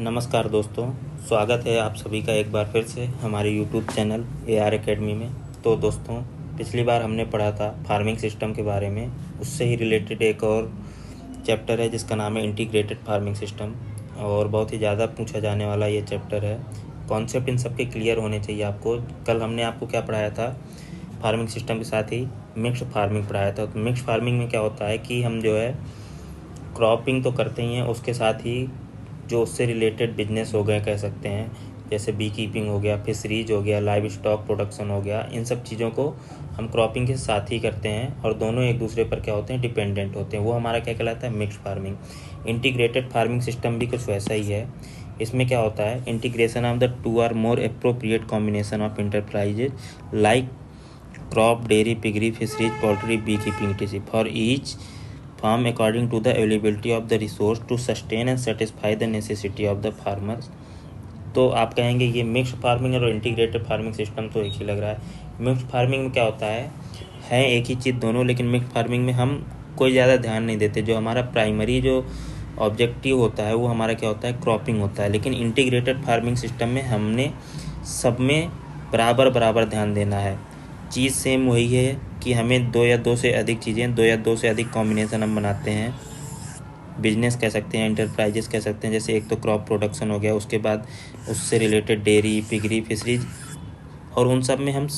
नमस्कार दोस्तों, स्वागत है आप सभी का एक बार फिर से हमारे यूट्यूब चैनल AR एकेडमी में। तो दोस्तों, पिछली बार हमने पढ़ा था फार्मिंग सिस्टम के बारे में। उससे ही रिलेटेड एक और चैप्टर है जिसका नाम है इंटीग्रेटेड फार्मिंग सिस्टम, और बहुत ही ज़्यादा पूछा जाने वाला ये चैप्टर है। कॉन्सेप्ट इन सब के क्लियर होने चाहिए आपको। कल हमने आपको क्या पढ़ाया था, फार्मिंग सिस्टम के साथ ही मिक्स्ड फार्मिंग पढ़ाया था। तो मिक्स्ड फार्मिंग में क्या होता है कि हम जो है क्रॉपिंग तो करते ही हैं, उसके साथ ही जो उससे रिलेटेड बिजनेस हो गए कह सकते हैं, जैसे बी कीपिंग हो गया, फिशरीज हो गया, लाइव स्टॉक प्रोडक्शन हो गया, इन सब चीज़ों को हम क्रॉपिंग के साथ ही करते हैं और दोनों एक दूसरे पर क्या होते हैं, डिपेंडेंट होते हैं। वो हमारा क्या कहलाता है, mixed farming. Integrated farming system भी कुछ वैसा ही है। इसमें क्या होता है, integration of the two or more appropriate combination of enterprises like crop, dairy, piggery, fisheries, poultry, bee keeping etc. फॉर ईच farm according to the availability of the resource to sustain and satisfy the necessity of the farmers। तो आप कहेंगे ये mixed farming और integrated farming system तो एक ही लग रहा है। मिक्स्ड फार्मिंग में क्या होता है एक ही चीज़ दोनों, लेकिन मिक्स्ड फार्मिंग में हम कोई ज़्यादा ध्यान नहीं देते। जो हमारा प्राइमरी जो ऑब्जेक्टिव होता है वो हमारा क्या होता है, क्रॉपिंग होता है। लेकिन इंटीग्रेटेड फार्मिंग सिस्टम में हमने सब में बराबर बराबर ध्यान देना है। चीज़ सेम वही है कि हमें दो या दो से अधिक चीज़ें, दो या दो से अधिक कॉम्बिनेशन हम बनाते हैं। बिजनेस कह सकते हैं, इंटरप्राइजेस कह सकते हैं। जैसे एक तो क्रॉप प्रोडक्शन हो गया, उसके बाद उससे रिलेटेड डेयरी, पिगरी, फिशरीज, और उन सब में हम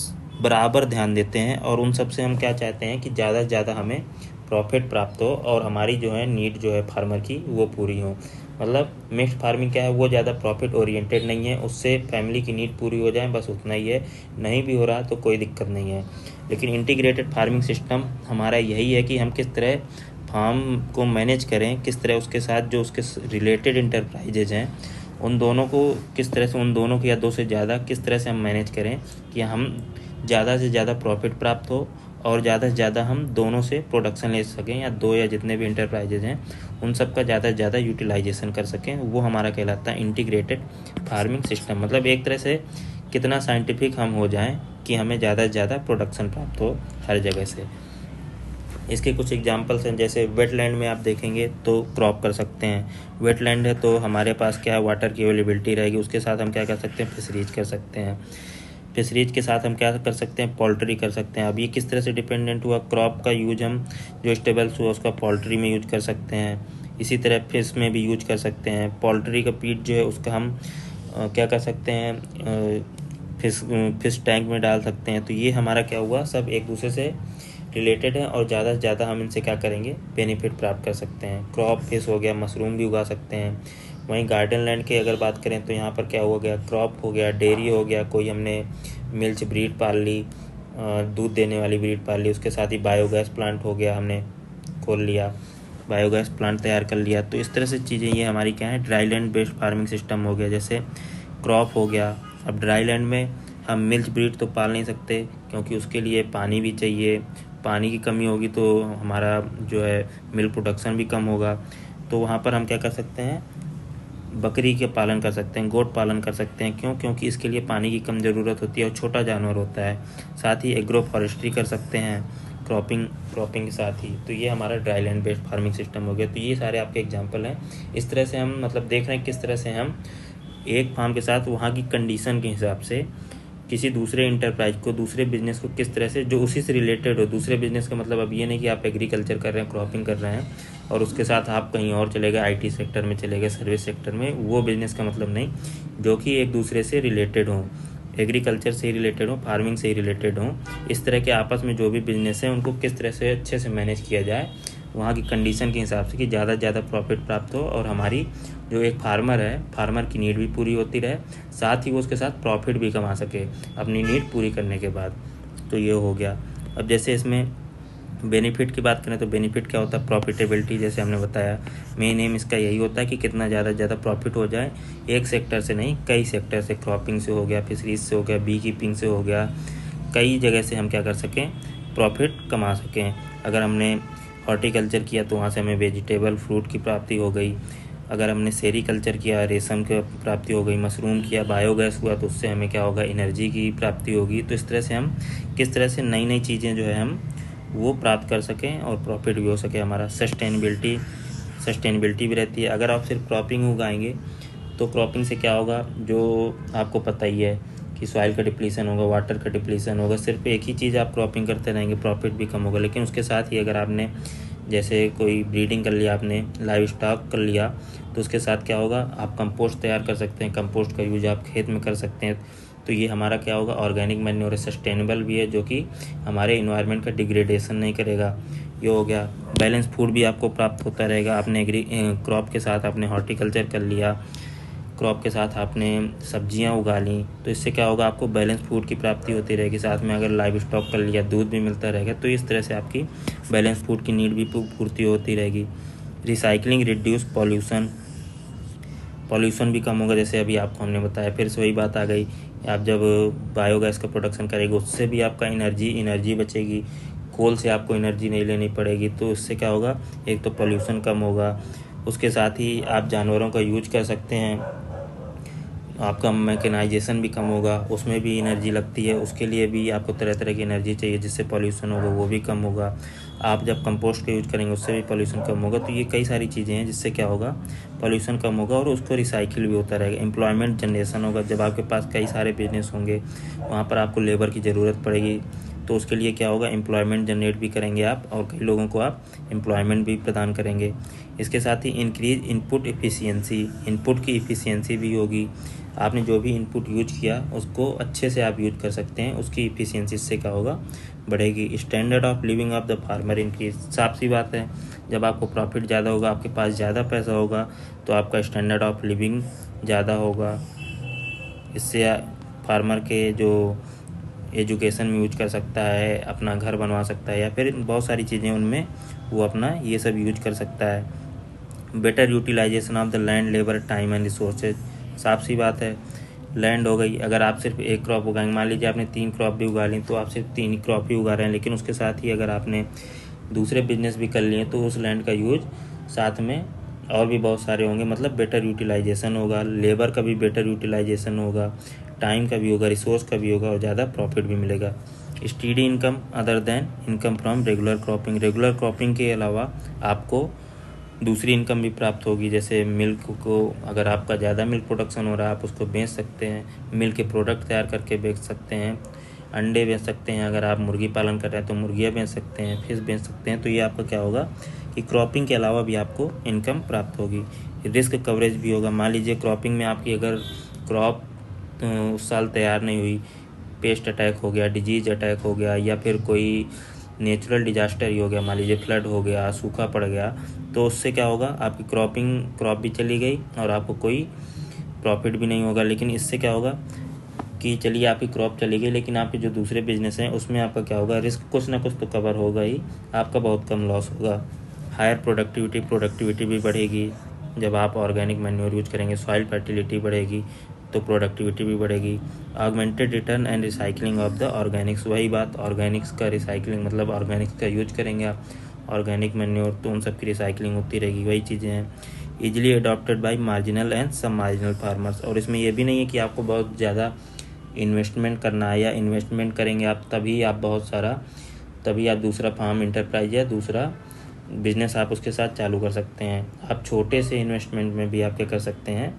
बराबर ध्यान देते हैं। और उन सब से हम क्या चाहते हैं कि ज़्यादा से ज़्यादा हमें प्रॉफिट प्राप्त हो और हमारी जो है नीड जो है फार्मर की वो पूरी हो। मतलब मिक्स्ड फार्मिंग क्या है, वो ज़्यादा प्रॉफिट ओरिएंटेड नहीं है, उससे फैमिली की नीड पूरी हो जाए बस उतना ही है। नहीं भी हो रहा तो कोई दिक्कत नहीं है। लेकिन इंटीग्रेटेड फार्मिंग सिस्टम हमारा यही है कि हम किस तरह फार्म को मैनेज करें, किस तरह उसके साथ जो उसके रिलेटेड इंटरप्राइजेज हैं उन दोनों को किस तरह से, उन दोनों की या दो से ज़्यादा किस तरह से हम मैनेज करें कि हम ज़्यादा से ज़्यादा प्रॉफिट प्राप्त हो और ज़्यादा से ज़्यादा हम दोनों से प्रोडक्शन ले सकें, या दो या जितने भी इंटरप्राइजेज हैं उन सब का ज़्यादा से ज़्यादा यूटिलाइजेशन कर सकें। वो हमारा कहलाता है इंटीग्रेटेड फार्मिंग सिस्टम। मतलब एक तरह से कितना साइंटिफिक हम हो जाएं कि हमें ज़्यादा से ज़्यादा प्रोडक्शन प्राप्त हो हर जगह से। इसके कुछ एग्जांपल्स हैं, जैसे वेटलैंड में आप देखेंगे तो क्रॉप कर सकते हैं। वेटलैंड है तो हमारे पास क्या है, वाटर की अवेलेबिलिटी रहेगी। उसके साथ हम क्या कर सकते हैं, फिशरीज कर सकते हैं। फिशरीज के साथ हम क्या कर सकते हैं, पोल्ट्री कर सकते हैं। अब ये किस तरह से डिपेंडेंट हुआ, क्रॉप का यूज हम जो स्टेबल्स हुआ उसका पोल्ट्री में यूज कर सकते हैं। इसी तरह फिश में भी यूज कर सकते हैं। पोल्ट्री का पीट जो है उसका हम क्या कर सकते हैं, फिश टैंक में डाल सकते हैं। तो ये हमारा क्या हुआ, सब एक दूसरे से रिलेटेड है और ज़्यादा से ज़्यादा हम इनसे क्या करेंगे, बेनिफिट प्राप्त कर सकते हैं। क्रॉप फिश हो गया, मशरूम भी उगा सकते हैं। वहीं गार्डन लैंड की अगर बात करें तो यहाँ पर क्या हो गया, क्रॉप हो गया, डेयरी हो गया, कोई हमने मिल्च ब्रीड पाल ली, दूध देने वाली ब्रीड पाल ली। उसके साथ ही बायोगैस प्लांट हो गया, हमने खोल लिया, बायोगैस प्लांट तैयार कर लिया। तो इस तरह से चीज़ें ये हमारी क्या है, dry land based farming system हो गया। जैसे क्रॉप हो गया, अब ड्राई लैंड में हम मिल्च ब्रीड तो पाल नहीं सकते क्योंकि उसके लिए पानी भी चाहिए। पानी की कमी होगी तो हमारा जो है मिल्क प्रोडक्शन भी कम होगा। तो वहाँ पर हम क्या कर सकते हैं, बकरी के पालन कर सकते हैं, गोट पालन कर सकते हैं। क्यों, क्योंकि इसके लिए पानी की कम ज़रूरत होती है और छोटा जानवर होता है। साथ ही एग्रो फॉरेस्ट्री कर सकते हैं क्रॉपिंग के साथ ही। तो ये हमारा dry land based farming system हो गया। तो ये सारे आपके एग्जांपल हैं। इस तरह से हम मतलब देख रहे हैं किस तरह से हम एक फार्म के साथ वहाँ की कंडीशन के हिसाब से किसी दूसरे इंटरप्राइज को, दूसरे बिजनेस को किस तरह से जो उसी से रिलेटेड हो। दूसरे बिजनेस का मतलब अब ये नहीं कि आप एग्रीकल्चर कर रहे हैं, क्रॉपिंग कर रहे हैं और उसके साथ आप कहीं और चले गए, IT सेक्टर में चले गए, सर्विस सेक्टर में, वो बिजनेस का मतलब नहीं। जो कि एक दूसरे से रिलेटेड हों, एग्रीकल्चर से ही रिलेटेड हो, फार्मिंग से ही रिलेटेड हों। इस तरह के आपस में जो भी बिजनेस हैं उनको किस तरह से अच्छे से मैनेज किया जाए वहाँ की कंडीशन के हिसाब से कि ज़्यादा से ज़्यादा प्रॉफिट प्राप्त हो और हमारी जो एक फार्मर है, फार्मर की नीड भी पूरी होती रहे, साथ ही वो उसके साथ प्रॉफिट भी कमा सके अपनी नीड पूरी करने के बाद। तो ये हो गया। अब जैसे इसमें बेनिफिट की बात करें तो बेनिफिट क्या होता है, प्रॉफिटेबिलिटी। जैसे हमने बताया, मेन एम इसका यही होता है कि कितना ज़्यादा से ज़्यादा प्रॉफिट हो जाए, एक सेक्टर से नहीं कई सेक्टर से। क्रॉपिंग से हो गया, फिशरीज से हो गया, बी कीपिंग से हो गया, कई जगह से हम क्या कर सकें, प्रॉफिट कमा सकें। अगर हमने हॉर्टिकल्चर किया तो वहाँ से हमें वेजिटेबल फ्रूट की प्राप्ति हो गई। अगर हमने सेरीकल्चर किया, रेशम की प्राप्ति हो गई। मशरूम किया, बायोगैस हुआ, तो उससे हमें क्या होगा, एनर्जी की प्राप्ति होगी। तो इस तरह से हम किस तरह से नई नई चीज़ें जो है हम वो प्राप्त कर सकें और प्रॉफिट भी हो सके। हमारा सस्टेनेबिलिटी भी रहती है। अगर आप सिर्फ क्रॉपिंग उगाएंगे तो क्रॉपिंग से क्या होगा, जो आपको पता ही है कि सॉइल का डिप्लीशन होगा, वाटर का डिप्लीशन होगा। सिर्फ एक ही चीज़ आप क्रॉपिंग करते रहेंगे, प्रॉफिट भी कम होगा। लेकिन उसके साथ ही अगर आपने जैसे कोई ब्रीडिंग कर लिया, आपने लाइव स्टॉक कर लिया, तो उसके साथ क्या होगा, आप कंपोस्ट तैयार कर सकते हैं। कंपोस्ट का यूज आप खेत में कर सकते हैं। तो ये हमारा क्या होगा, ऑर्गेनिक मैन्योर है, सस्टेनेबल भी है, जो कि हमारे इन्वायरमेंट का डिग्रेडेशन नहीं करेगा। ये हो गया। बैलेंस फूड भी आपको प्राप्त होता रहेगा। आपने क्रॉप के साथ आपने हॉर्टिकल्चर कर लिया, क्रॉप के साथ आपने सब्जियां उगा ली, तो इससे क्या होगा, आपको बैलेंस फूड की प्राप्ति होती रहेगी। साथ में अगर लाइव स्टॉक कर लिया, दूध भी मिलता रहेगा। तो इस तरह से आपकी बैलेंस फूड की नीड भी पूर्ति होती रहेगी। रिसाइकलिंग रिड्यूस पॉल्यूशन भी कम होगा, जैसे अभी आपको हमने बताया। फिर से वही बात आ गई, आप जब बायोगैस का प्रोडक्शन करेंगे, उससे भी आपका एनर्जी बचेगी। कोल से आपको एनर्जी नहीं लेनी पड़ेगी। तो इससे क्या होगा, एक तो पॉल्यूशन कम होगा, उसके साथ ही आप जानवरों का यूज कर सकते हैं, आपका मैकेनाइजेशन भी कम होगा। उसमें भी एनर्जी लगती है, उसके लिए भी आपको तरह तरह की एनर्जी चाहिए, जिससे पॉल्यूशन होगा वो भी कम होगा। आप जब कंपोस्ट का यूज करेंगे, उससे भी पॉल्यूशन कम होगा। तो ये कई सारी चीज़ें हैं जिससे क्या होगा, पॉल्यूशन कम होगा और उसको रिसाइकिल भी होता रहेगा। एम्प्लॉयमेंट जनरेशन होगा, जब आपके पास कई सारे बिजनेस होंगे, वहाँ पर आपको लेबर की ज़रूरत पड़ेगी। तो उसके लिए क्या होगा, एम्प्लॉयमेंट जनरेट भी करेंगे आप, और कई लोगों को आप एम्प्लॉयमेंट भी प्रदान करेंगे। इसके साथ ही इंक्रीज इनपुट एफिशिएंसी, इनपुट की एफिशिएंसी भी होगी। आपने जो भी इनपुट यूज किया, उसको अच्छे से आप यूज कर सकते हैं, उसकी एफिशिएंसी से क्या होगा, बढ़ेगी। Standard of living of the farmer increase. साफ सी बात है, जब आपको प्रॉफिट ज़्यादा होगा, आपके पास ज़्यादा पैसा होगा, तो आपका स्टैंडर्ड ऑफ लिविंग ज़्यादा होगा। इससे फार्मर के जो एजुकेशन में यूज कर सकता है, अपना घर बनवा सकता है, या फिर बहुत सारी चीज़ें उनमें वो अपना ये सब यूज कर सकता है। Better utilization of the land, labour, time and resources. साफ सी बात है, लैंड हो गई, अगर आप सिर्फ एक क्रॉप उगाएंगे, मान लीजिए आपने 3 क्रॉप भी उगा ली, तो आप सिर्फ 3 ही क्रॉप ही उगा रहे हैं। लेकिन उसके साथ ही अगर आपने दूसरे बिजनेस भी कर लिए, तो उस लैंड का यूज साथ में और भी बहुत सारे होंगे। मतलब बेटर यूटिलाइजेशन होगा, लेबर का भी बेटर यूटिलाइजेशन होगा, टाइम का भी होगा, रिसोर्स का भी होगा, और ज़्यादा प्रॉफिट भी मिलेगा। Steady income other than income from regular cropping. Regular cropping के अलावा आपको दूसरी इनकम भी प्राप्त होगी। जैसे मिल्क को, अगर आपका ज़्यादा मिल्क प्रोडक्शन हो रहा है, आप उसको बेच सकते हैं, मिल्क के प्रोडक्ट तैयार करके बेच सकते हैं, अंडे बेच सकते हैं। अगर आप मुर्गी पालन कर रहे हैं तो मुर्गियाँ बेच सकते हैं, फिश बेच सकते हैं। तो ये आपका क्या होगा कि क्रॉपिंग के अलावा भी आपको इनकम प्राप्त होगी। रिस्क कवरेज भी होगा। मान लीजिए क्रॉपिंग में आपकी अगर क्रॉप उस साल तैयार नहीं हुई, पेस्ट अटैक हो गया, डिजीज अटैक हो गया, या फिर कोई नेचुरल डिजास्टर ही हो गया, मान लीजिए फ्लड हो गया, सूखा पड़ गया, तो उससे क्या होगा, आपकी क्रॉप भी चली गई और आपको कोई प्रॉफिट भी नहीं होगा। लेकिन इससे क्या होगा कि चलिए आपकी क्रॉप चली गई, लेकिन आपके जो दूसरे बिजनेस हैं उसमें आपका क्या होगा, रिस्क कुछ ना कुछ तो कवर होगा ही, आपका बहुत कम लॉस होगा। हायर प्रोडक्टिविटी भी बढ़ेगी। जब आप ऑर्गेनिक मैन्योर यूज करेंगे, सॉइल फर्टिलिटी बढ़ेगी, तो प्रोडक्टिविटी भी बढ़ेगी। Augmented return and recycling of the Organics. वही बात, ऑर्गेनिक्स का रिसाइकलिंग, मतलब ऑर्गेनिक्स का यूज करेंगे आप ऑर्गेनिक मैन्योर, तो उन सब की रिसाइकलिंग होती रहेगी। वही चीज़ें हैं। Easily adopted by marginal and सब मार्जिनल फार्मर्स। और इसमें यह भी नहीं है कि आपको बहुत ज़्यादा इन्वेस्टमेंट करना है, या इन्वेस्टमेंट करेंगे आप तभी आप दूसरा फार्म इंटरप्राइज या दूसरा बिजनेस आप उसके साथ चालू कर सकते हैं। आप छोटे से इन्वेस्टमेंट में भी आप क्या कर सकते हैं,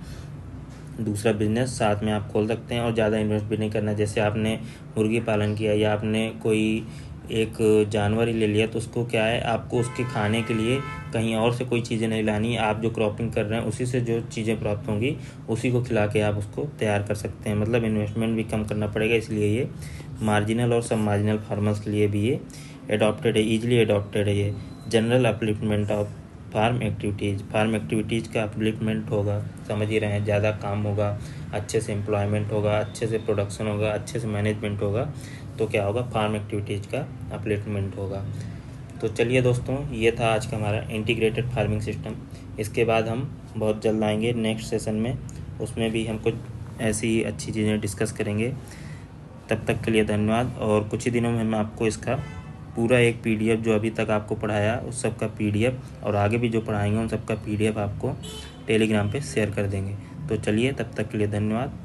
दूसरा बिजनेस साथ में आप खोल सकते हैं, और ज़्यादा इन्वेस्ट भी नहीं करना। जैसे आपने मुर्गी पालन किया, या आपने कोई एक जानवर ही ले लिया, तो उसको क्या है, आपको उसके खाने के लिए कहीं और से कोई चीज़ें नहीं लानी। आप जो क्रॉपिंग कर रहे हैं उसी से जो चीज़ें प्राप्त होंगी, उसी को खिला के आप उसको तैयार कर सकते हैं। मतलब इन्वेस्टमेंट भी कम करना पड़ेगा। इसलिए ये मार्जिनल और सब मार्जिनल फार्मर्स के लिए भी ये एडॉप्टेड है, ईजिली एडॉप्टेड है। ये general upliftment of farm activities का अपलिफ्टमेंट होगा, समझ ही रहे हैं। ज़्यादा काम होगा, अच्छे से एम्प्लॉयमेंट होगा, अच्छे से प्रोडक्शन होगा, अच्छे से मैनेजमेंट होगा, तो क्या होगा, फार्म एक्टिविटीज़ का अपलिफ्टमेंट होगा। तो चलिए दोस्तों, ये था आज का हमारा इंटीग्रेटेड फार्मिंग सिस्टम। इसके बाद हम बहुत जल्द आएंगे नेक्स्ट सेशन में, उसमें भी हम कुछ ऐसी अच्छी चीज़ें डिस्कस करेंगे। तब तक के लिए धन्यवाद। और कुछ ही दिनों में मैं आपको इसका पूरा एक PDF जो अभी तक आपको पढ़ाया उस सब का PDF, और आगे भी जो पढ़ाएंगे उन सब का PDF आपको टेलीग्राम पे शेयर कर देंगे। तो चलिए, तब तक के लिए धन्यवाद।